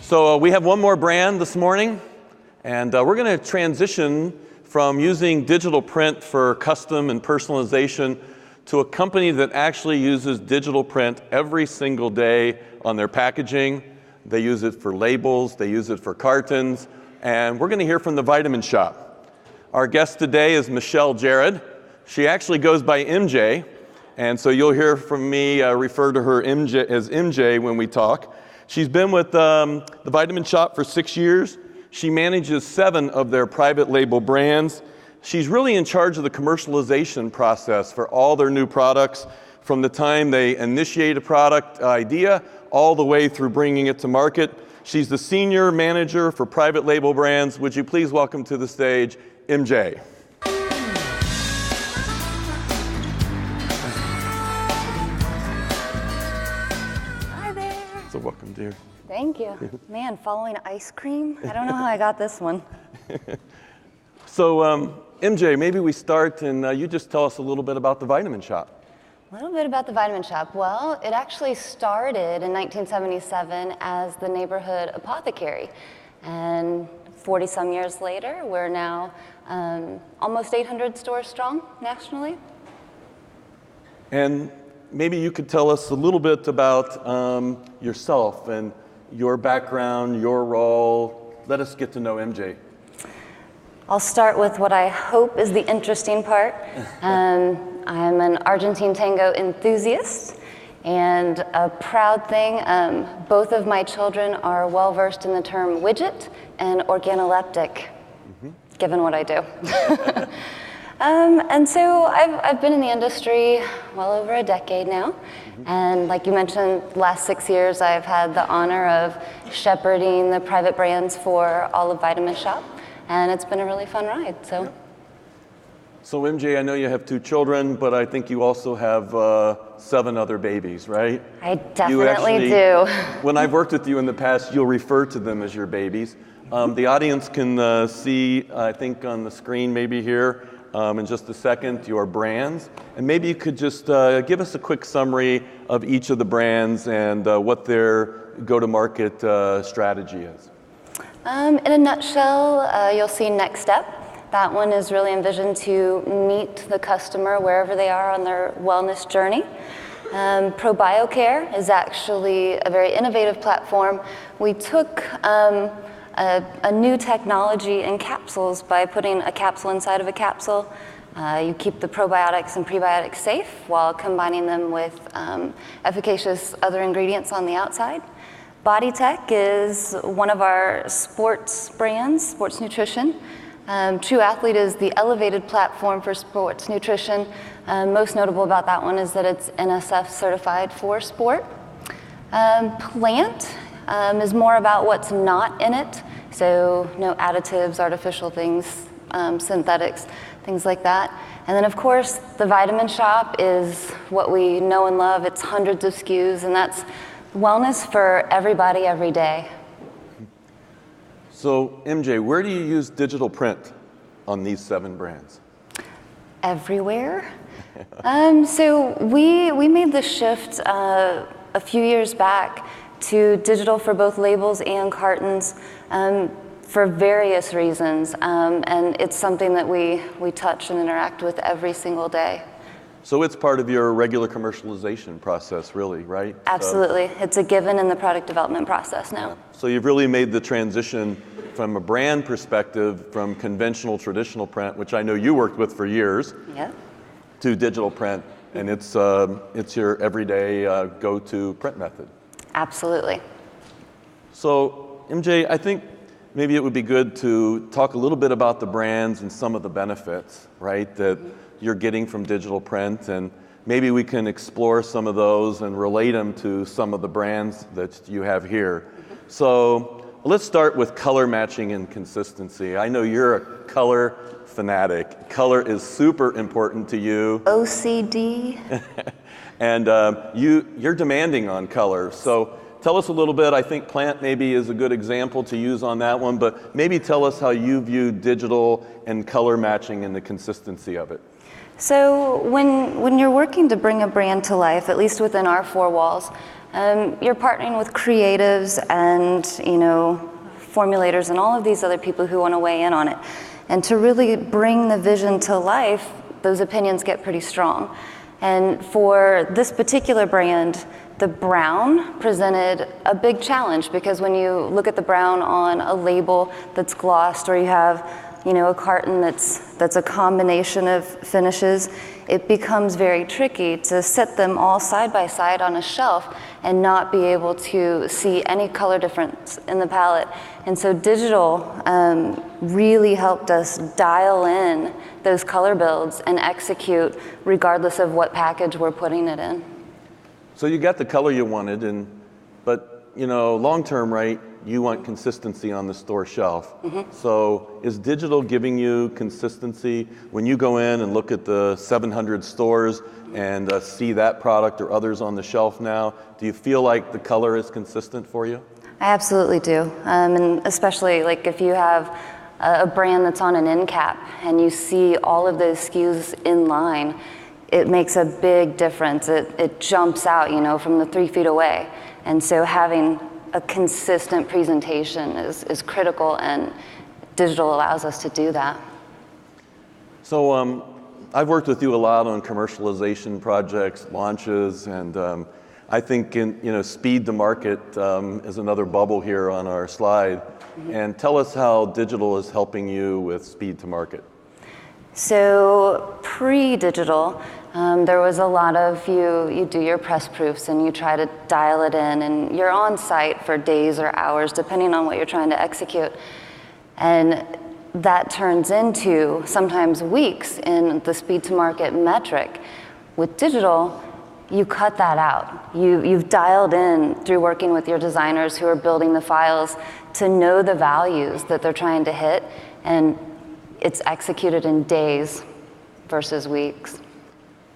So we have one more brand this morning, and we're going to transition from using digital print for custom and personalization to a company that actually uses digital print every single day on their packaging. They use it for labels, they use it for cartons, and we're going to hear from the Vitamin Shop. Our guest today is Michelle Jerred. She actually goes by MJ, and so you'll hear from me refer to her as MJ when we talk. She's been with the Vitamin Shop for 6 years. She manages 7 of their private label brands. She's really in charge of the commercialization process for all their new products, from the time they initiate a product idea all the way through bringing it to market. She's the senior manager for private label brands. Would you please welcome to the stage MJ? So welcome, dear. Thank you. Man, following ice cream? I don't know how I got this one. So MJ, maybe we start and you just tell us a little bit about the Vitamin Shop. A little bit about the Vitamin Shop. Well, it actually started in 1977 as the neighborhood apothecary. And 40 some years later, we're now almost 800 stores strong nationally. And maybe you could tell us a little bit about yourself and your background, your role. Let us get to know MJ. I'll start with what I hope is the interesting part. I'm an Argentine tango enthusiast, and a proud thing, both of my children are well versed in the term widget and organoleptic, given what I do. And so I've been in the industry well over a decade now. And like you mentioned, the last 6 years I've had the honor of shepherding the private brands for all of Vitamin Shop. And it's been a really fun ride. So MJ, I know you have 2 children, but I think you also have 7 other babies, right? I definitely do. When I've worked with you in the past, you'll refer to them as your babies. The audience can see, I think on the screen maybe here, in just a second, your brands. And maybe you could just give us a quick summary of each of the brands and what their go-to-market strategy is. In a nutshell, you'll see Next Step. That one is really envisioned to meet the customer wherever they are on their wellness journey. ProBioCare is actually a very innovative platform. We took a new technology in capsules by putting a capsule inside of a capsule. You keep the probiotics and prebiotics safe while combining them with efficacious other ingredients on the outside. Body Tech is one of our sports brands, sports nutrition. True Athlete is the elevated platform for sports nutrition. Most notable about that one is that it's NSF certified for sport. Plant is more about what's not in it, so no additives, artificial things, synthetics, things like that. And then of course, the Vitamin Shop is what we know and love. It's hundreds of SKUs, and that's wellness for everybody, every day. So MJ, where do you use digital print on these 7 brands? Everywhere. So we made the shift a few years back to digital for both labels and cartons for various reasons. And it's something that we touch and interact with every single day. So it's part of your regular commercialization process, really, right? Absolutely. It's a given in the product development process now. Yeah. So you've really made the transition from a brand perspective from conventional traditional print, which I know you worked with for years, to digital print, and it's your everyday go-to print method. Absolutely. So MJ, I think maybe it would be good to talk a little bit about the brands and some of the benefits, right, that you're getting from digital print, and maybe we can explore some of those and relate them to some of the brands that you have here. So let's start with color matching and consistency. I know you're a color fanatic. Color is super important to you. OCD. And you're demanding on color. So tell us a little bit. I think Plant maybe is a good example to use on that one, but maybe tell us how you view digital and color matching and the consistency of it. So when you're working to bring a brand to life, at least within our 4 walls, You're partnering with creatives and, formulators and all of these other people who want to weigh in on it. And to really bring the vision to life, those opinions get pretty strong. And for this particular brand, the brown presented a big challenge, because when you look at the brown on a label that's glossed, or you have a carton that's a combination of finishes, it becomes very tricky to set them all side by side on a shelf and not be able to see any color difference in the palette. And so digital really helped us dial in those color builds and execute regardless of what package we're putting it in. So you got the color you wanted, but long term, right? You want consistency on the store shelf. So is digital giving you consistency when you go in and look at the 700 stores and see that product or others on the shelf now? Do you feel like the color is consistent for you? I absolutely do, and especially like if you have a brand that's on an end cap and you see all of those SKUs in line, it makes a big difference. It jumps out, from the 3 feet away. And so having a consistent presentation is critical, and digital allows us to do that. So I've worked with you a lot on commercialization projects, launches, and I think speed to market is another bubble here on our slide. And tell us how digital is helping you with speed to market. So pre-digital, there was a lot of you do your press proofs and you try to dial it in, and you're on site for days or hours depending on what you're trying to execute. And that turns into sometimes weeks in the speed to market metric. With digital, you cut that out. You've dialed in through working with your designers who are building the files to know the values that they're trying to hit, and it's executed in days versus weeks.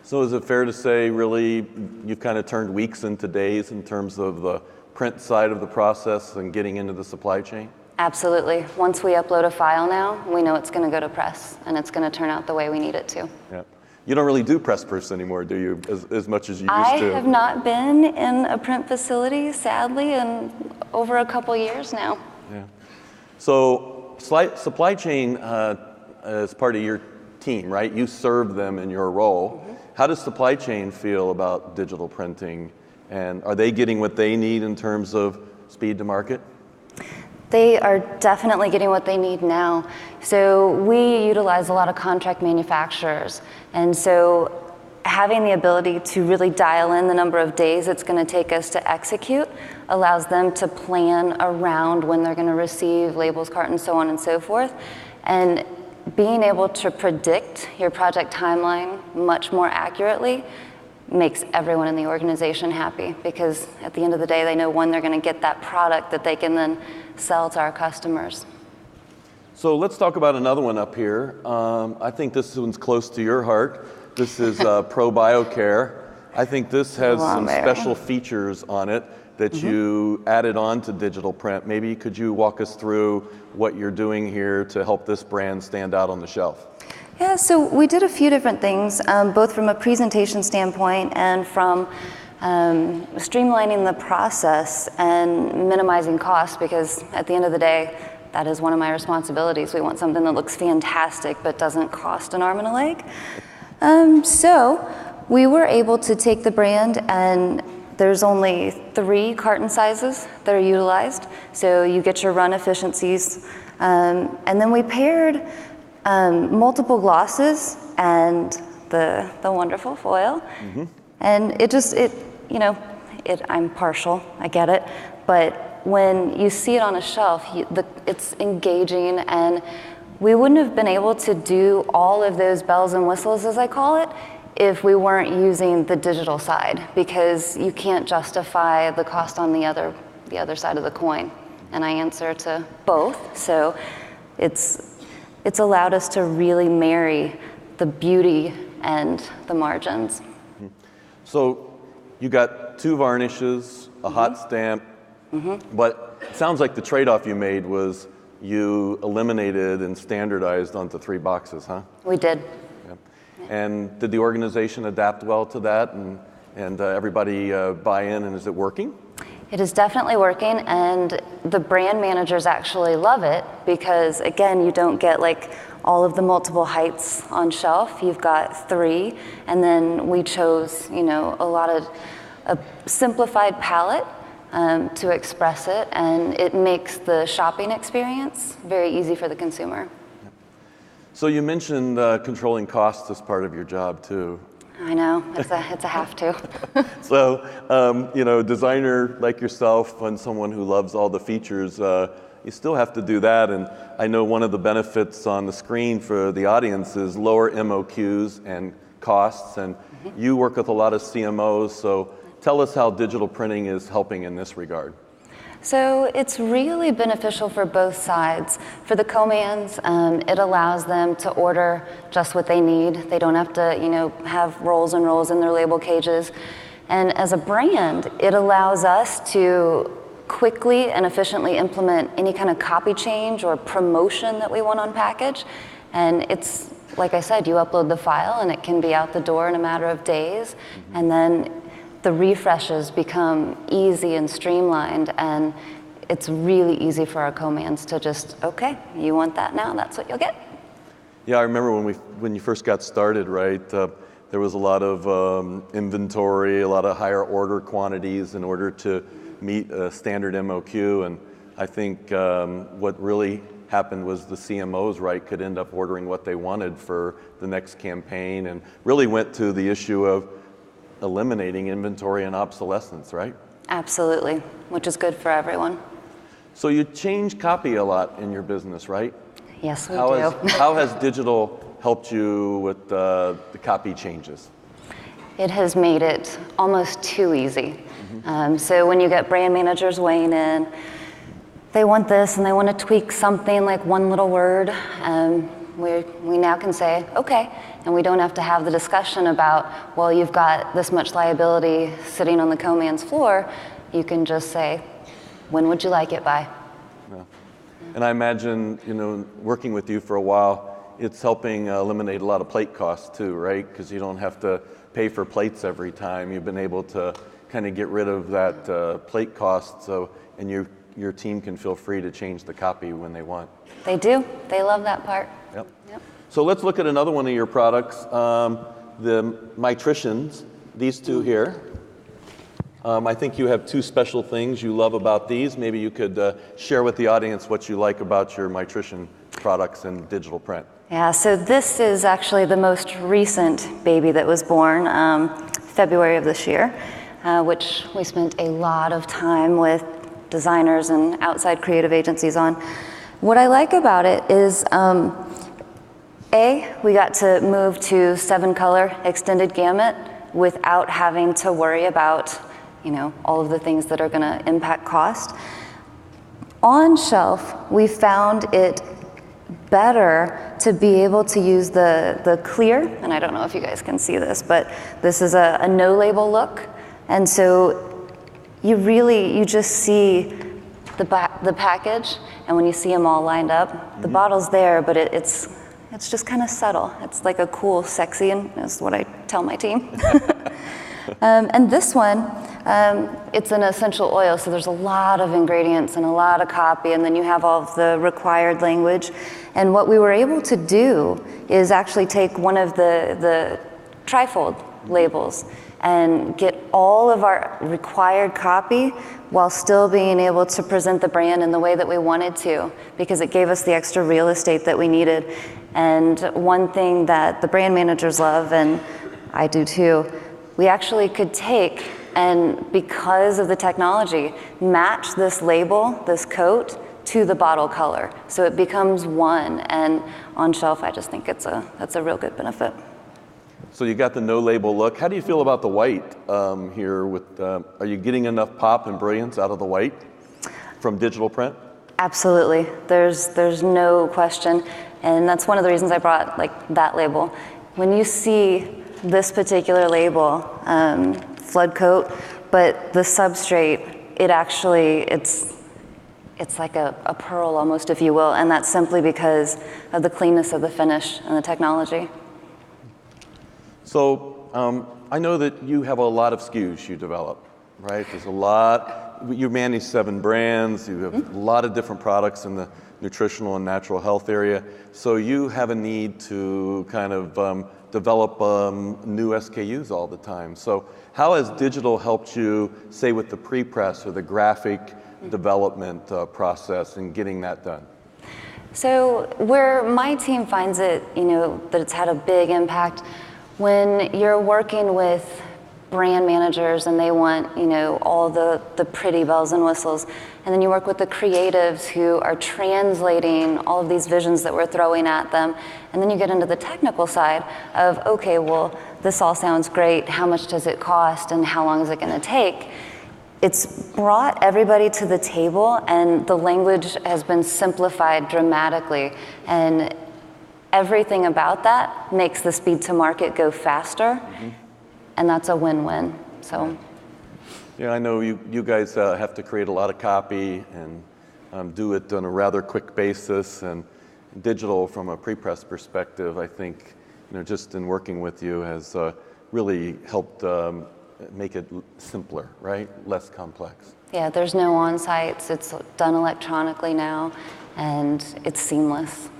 So is it fair to say, really, you've kind of turned weeks into days in terms of the print side of the process and getting into the supply chain? Absolutely. Once we upload a file now, we know it's going to go to press, and it's going to turn out the way we need it to. Yeah. You don't really do press proofs anymore, do you, as much as you used to? I have not been in a print facility, sadly, in over a couple years now. Yeah. So supply chain is part of your team, right? You serve them in your role. How does supply chain feel about digital printing? And are they getting what they need in terms of speed to market? They are definitely getting what they need now. So we utilize a lot of contract manufacturers. And so having the ability to really dial in the number of days it's going to take us to execute allows them to plan around when they're going to receive labels, cartons, so on and so forth. And being able to predict your project timeline much more accurately makes everyone in the organization happy, because at the end of the day, they know when they're going to get that product that they can then sell to our customers. So let's talk about another one up here. I think this one's close to your heart. This is ProBioCare. I think this has some special features on it that you added on to digital print. Maybe could you walk us through what you're doing here to help this brand stand out on the shelf? Yeah, so we did a few different things, both from a presentation standpoint and from streamlining the process and minimizing costs, because at the end of the day, that is one of my responsibilities. We want something that looks fantastic but doesn't cost an arm and a leg. So we were able to take the brand, and there's only 3 carton sizes that are utilized, so you get your run efficiencies. And then we paired multiple glosses and the wonderful foil. And I'm partial, I get it, but when you see it on a shelf, it's engaging, and we wouldn't have been able to do all of those bells and whistles, as I call it, if we weren't using the digital side, because you can't justify the cost on the other side of the coin. And I answer to both, so it's allowed us to really marry the beauty and the margins. So you got 2 varnishes, a hot stamp, but it sounds like the trade-off you made was you eliminated and standardized onto 3 boxes, huh? We did. Yeah. And did the organization adapt well to that? And and everybody buy in, and is it working? It is definitely working, and the brand managers actually love it because, again, you don't get like all of the multiple heights on shelf. You've got 3, and then we chose, a simplified palette to express it, and it makes the shopping experience very easy for the consumer. So you mentioned controlling costs as part of your job too. I know, it's a have to. So, designer like yourself and someone who loves all the features, you still have to do that. And I know one of the benefits on the screen for the audience is lower MOQs and costs. And you work with a lot of CMOs, so tell us how digital printing is helping in this regard. So it's really beneficial for both sides. For the co-mans, it allows them to order just what they need. They don't have to, have rolls and rolls in their label cages. And as a brand, it allows us to quickly and efficiently implement any kind of copy change or promotion that we want on package. And it's, like I said, you upload the file and it can be out the door in a matter of days. And then the refreshes become easy and streamlined, and it's really easy for our co-mans to just, okay, you want that now, that's what you'll get. Yeah, I remember when you first got started, right? There was a lot of inventory, a lot of higher order quantities in order to meet a standard MOQ, and I think what really happened was the CMOs, right, could end up ordering what they wanted for the next campaign, and really went to the issue of eliminating inventory and obsolescence, right? Absolutely, which is good for everyone. So you change copy a lot in your business, right? Yes, we do. How has digital helped you with the copy changes? It has made it almost too easy. So when you get brand managers weighing in, they want this and they want to tweak something like one little word, we now can say, okay, and we don't have to have the discussion about, well, you've got this much liability sitting on the co-man's floor. You can just say, when would you like it by? Yeah. And I imagine, working with you for a while, it's helping eliminate a lot of plate costs too, right? Because you don't have to pay for plates every time. You've been able to kind of get rid of that plate cost, and your team can feel free to change the copy when they want. They do. They love that part. Yep. So let's look at another one of your products, the Mitricians, these two here. I think you have 2 special things you love about these. Maybe you could share with the audience what you like about your Mitrician products in digital print. Yeah, so this is actually the most recent baby that was born, February of this year, which we spent a lot of time with designers and outside creative agencies on. What I like about it is, we got to move to 7-color extended gamut without having to worry about, all of the things that are going to impact cost. On shelf, we found it better to be able to use the clear, and I don't know if you guys can see this, but this is a no label look, and so you just see the package, and when you see them all lined up, the bottle's there, but it's just kind of subtle. It's like a cool, sexy, and that's what I tell my team. And this one, it's an essential oil, so there's a lot of ingredients and a lot of copy, and then you have all of the required language. And what we were able to do is actually take one of the trifold labels and get all of our required copy while still being able to present the brand in the way that we wanted to, because it gave us the extra real estate that we needed. And one thing that the brand managers love, and I do too, we actually could take, and because of the technology, match this label, this coat, to the bottle color. So it becomes one, and on shelf, I just think that's a real good benefit. So you got the no label look. How do you feel about the white here? Are you getting enough pop and brilliance out of the white from digital print? Absolutely. There's no question, and that's one of the reasons I brought that label. When you see this particular label, flood coat, but the substrate, it's like a pearl almost, if you will, and that's simply because of the cleanness of the finish and the technology. So I know that you have a lot of SKUs you develop, right? There's a lot. You manage 7 brands. You have a lot of different products in the nutritional and natural health area. So you have a need to kind of develop new SKUs all the time. So how has digital helped you, say, with the pre-press or the graphic development process and getting that done? So where my team finds it, that it's had a big impact, when you're working with brand managers and they want, all the pretty bells and whistles, and then you work with the creatives who are translating all of these visions that we're throwing at them, and then you get into the technical side of, okay, well, this all sounds great, how much does it cost and how long is it going to take? It's brought everybody to the table, and the language has been simplified dramatically, and everything about that makes the speed to market go faster, and that's a win-win. So, yeah, I know you guys have to create a lot of copy and do it on a rather quick basis, and digital from a pre-press perspective, I think, just in working with you has really helped make it simpler, right? Less complex. Yeah, there's no on-sites. It's done electronically now, and it's seamless.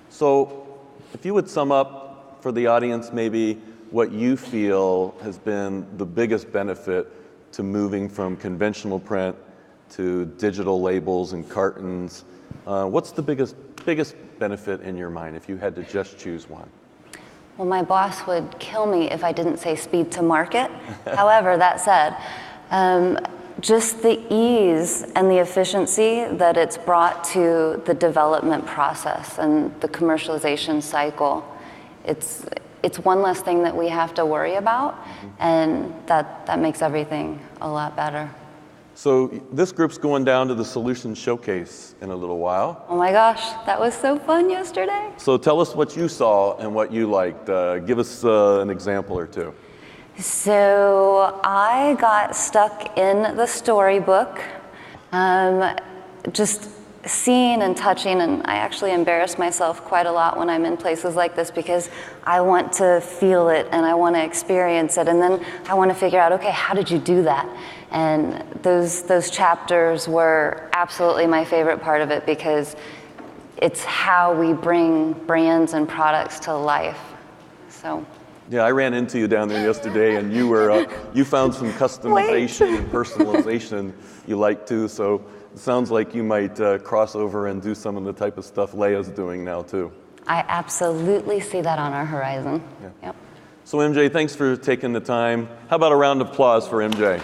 So if you would sum up for the audience maybe what you feel has been the biggest benefit to moving from conventional print to digital labels and cartons, what's the biggest benefit in your mind if you had to just choose one? Well, my boss would kill me if I didn't say speed to market. However, that said, just the ease and the efficiency that it's brought to the development process and the commercialization cycle. It's one less thing that we have to worry about, and that makes everything a lot better. So this group's going down to the Solutions Showcase in a little while. Oh my gosh, that was so fun yesterday. So tell us what you saw and what you liked. Give us an example or two. So I got stuck in the storybook, just seeing and touching, and I actually embarrass myself quite a lot when I'm in places like this because I want to feel it and I want to experience it, and then I want to figure out, okay, how did you do that? And those chapters were absolutely my favorite part of it because it's how we bring brands and products to life. So. Yeah, I ran into you down there yesterday, and you found some customization and personalization you like too. So it sounds like you might cross over and do some of the type of stuff Leia's doing now too. I absolutely see that on our horizon. Yeah. Yep. So MJ, thanks for taking the time. How about a round of applause for MJ?